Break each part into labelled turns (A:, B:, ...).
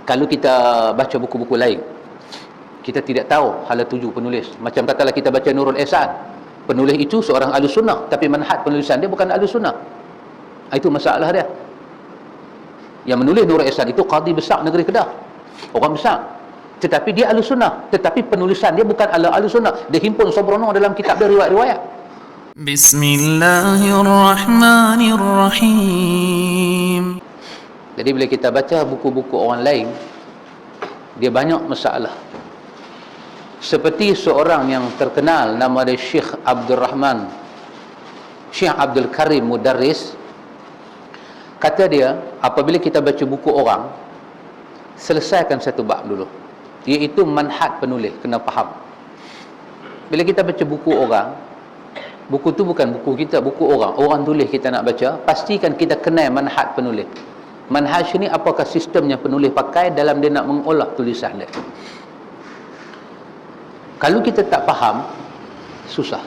A: Kalau kita baca buku-buku lain, kita tidak tahu hala tuju penulis. Macam katalah kita baca Nurul Ihsan, penulis itu seorang Ahlus Sunnah, tapi manhaj penulisan dia bukan Ahlus Sunnah. Itu masalah dia. Yang menulis Nurul Ihsan itu qadi besar negeri Kedah, orang besar, tetapi dia Ahlus Sunnah, tetapi penulisan dia bukan ala Ahlus Sunnah. Dia himpun sembrono dalam kitab dia riwayat-riwayat.
B: Bismillahirrahmanirrahim.
A: Jadi bila kita baca buku-buku orang lain, dia banyak masalah. Seperti seorang yang terkenal, nama dia Syekh Abdul Karim Mudarris, kata dia, apabila kita baca buku orang, selesaikan satu bab dulu, iaitu manhaj penulis, kena faham. Bila kita baca buku orang, buku tu bukan buku kita, buku orang tulis kita nak baca, pastikan kita kenal manhaj penulis. Manhaj ni apakah sistem yang penulis pakai dalam dia nak mengolah tulisan dia. Kalau kita tak faham, susah.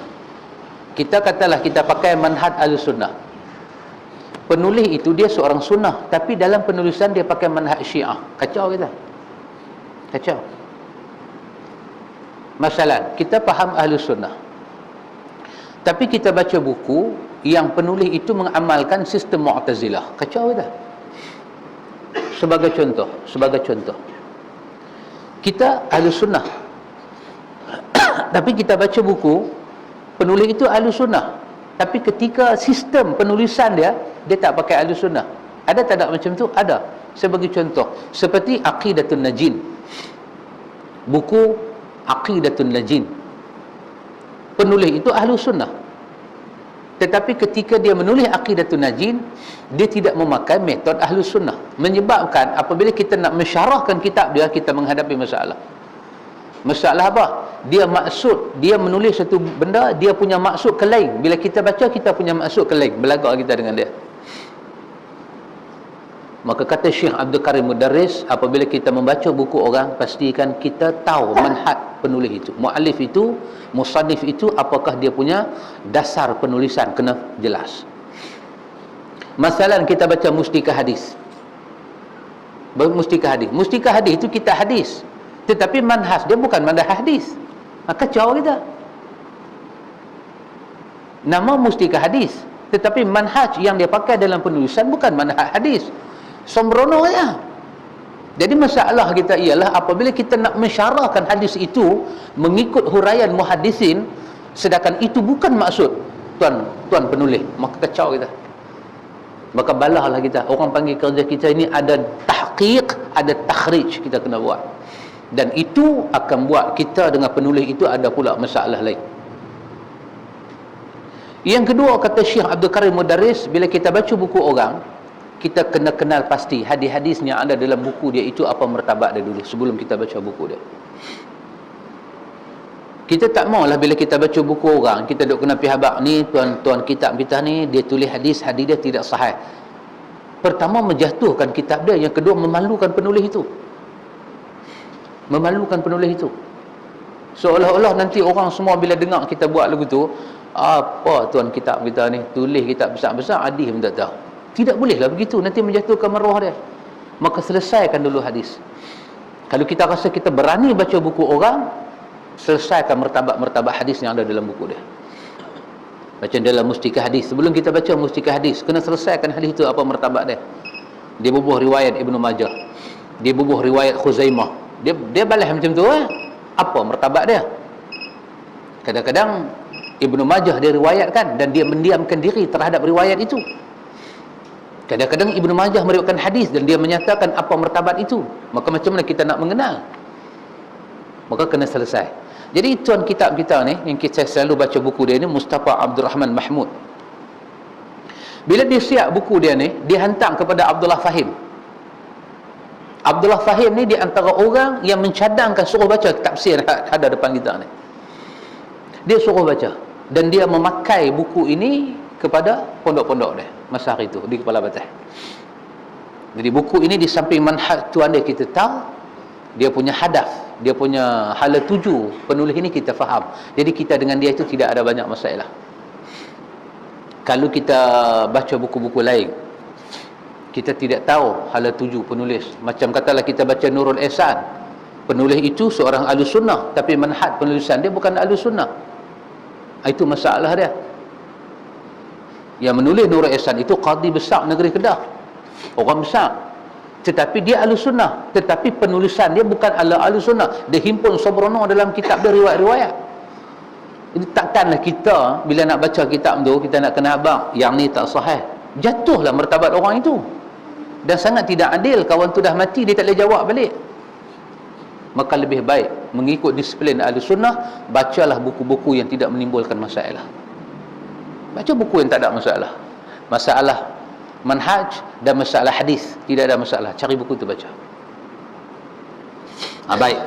A: Kita katalah kita pakai manhaj Ahlussunnah, penulis itu dia seorang sunnah, tapi dalam penulisan dia pakai manhaj Syiah, kacau kita, kacau. Masalah, kita faham Ahlussunnah, tapi kita baca buku yang penulis itu mengamalkan sistem Mu'tazilah, kacau kita. Sebagai contoh, kita Ahlus Sunnah, tapi kita baca buku penulis itu Ahlus Sunnah, tapi ketika sistem penulisan dia tak pakai Ahlus Sunnah. Ada tak ada macam tu? Ada. Sebagai contoh, seperti Aqidatun Najin, buku Aqidatun Najin, penulis itu Ahlus Sunnah, tetapi ketika dia menulis Aqidatun Najin, dia tidak memakai metod Ahlus Sunnah, menyebabkan apabila kita nak mensyarahkan kitab dia, kita menghadapi masalah. Masalah apa? Dia menulis satu benda, dia punya maksud ke lain. Bila kita baca, kita punya maksud ke lain, belagak kita dengan dia. Maka kata Syekh Abdul Karim Mudarris, apabila kita membaca buku orang, pastikan kita tahu manhaj penulis itu, muallif itu, musannif itu, apakah dia punya dasar penulisan, kena jelas. Masalah kita baca mustika hadis. Mustika hadis itu kita hadis, tetapi manhaj dia bukan manhaj hadis. Maka kacau kita. Nama mustika hadis, tetapi manhaj yang dia pakai dalam penulisan bukan manhaj hadis. Sembrono ya. Jadi masalah kita ialah apabila kita nak mensyarahkan hadis itu mengikut huraian muhaddisin, sedangkan itu bukan maksud tuan penulis, maka kacau kita. Maka balahlah kita. Orang panggil kerja kita ini ada tahqiq, ada takhrij, kita kena buat. Dan itu akan buat kita dengan penulis itu ada pula masalah lain. Yang kedua, kata Syekh Abdul Karim Mudarris, bila kita baca buku orang, kita kena kenal pasti hadis-hadis yang ada dalam buku dia itu apa martabat dia dulu sebelum kita baca buku dia. Kita tak maulah bila kita baca buku orang, kita duk kena pihak ni, tuan kitab kita ni, dia tulis hadis dia tidak sahih. Pertama, menjatuhkan kitab dia. Yang kedua, memalukan penulis itu. Seolah-olah nanti orang semua bila dengar kita buat lagu tu, apa tuan kitab kita ni tulis kitab besar-besar, hadis pun tak tahu. Tidak bolehlah begitu, nanti menjatuhkan maruah dia. Maka selesaikan dulu hadis. Kalau kita rasa kita berani baca buku orang, selesaikan martabat hadis yang ada dalam buku dia. Macam dalam mustika hadis, sebelum kita baca mustika hadis, kena selesaikan hadis itu apa martabat dia. Dia bubuh riwayat Ibnu Majah, dia bubuh riwayat Khuzaimah, dia balas macam tu apa martabat dia. Kadang-kadang Ibnu Majah dia riwayatkan dan dia mendiamkan diri terhadap riwayat itu. Kadang-kadang Ibnu Majah meriwayatkan hadis dan dia menyatakan apa martabat itu. Maka macam mana kita nak mengenal? Maka kena selesai. Jadi tuan kitab kita ni, yang kita selalu baca buku dia ni, Mustafa Abdul Rahman Mahmud, bila dia siap buku dia ni, dia hantar kepada Abdullah Fahim. Abdullah Fahim ni di antara orang yang mencadangkan suruh baca tafsir ada depan kita ni. Dia suruh baca dan dia memakai buku ini kepada pondok-pondok dia masa hari itu di Kepala Batas. Jadi buku ini di samping manhaj tuan dia kita tahu, dia punya hadaf, dia punya hala tuju penulis ini kita faham. Jadi kita dengan dia itu tidak ada banyak masalah. Kalau kita baca buku-buku lain, kita tidak tahu hala tuju penulis. Macam katalah kita baca Nurul Ihsan, penulis itu seorang Ahlus Sunnah, tapi manhaj penulisan dia bukan Ahlus Sunnah. Itu masalah dia. Yang menulis Nurul Ihsan itu qadi besar negeri Kedah, orang besar, tetapi dia Ahlus Sunnah, tetapi penulisan dia bukan ala Ahlus Sunnah. Dia himpun sembrono dalam kitab dia riwayat-riwayat. Jadi takkanlah kita bila nak baca kitab tu kita nak kena abang yang ni tak sahih, jatuhlah martabat orang itu. Dan sangat tidak adil, kawan tu dah mati dia tak boleh jawab balik. Maka lebih baik mengikut disiplin Ahlus Sunnah, bacalah buku-buku yang tidak menimbulkan masalah. Baca buku yang tak ada masalah. Masalah manhaj dan masalah hadis tidak ada masalah, cari buku tu baca. Baik.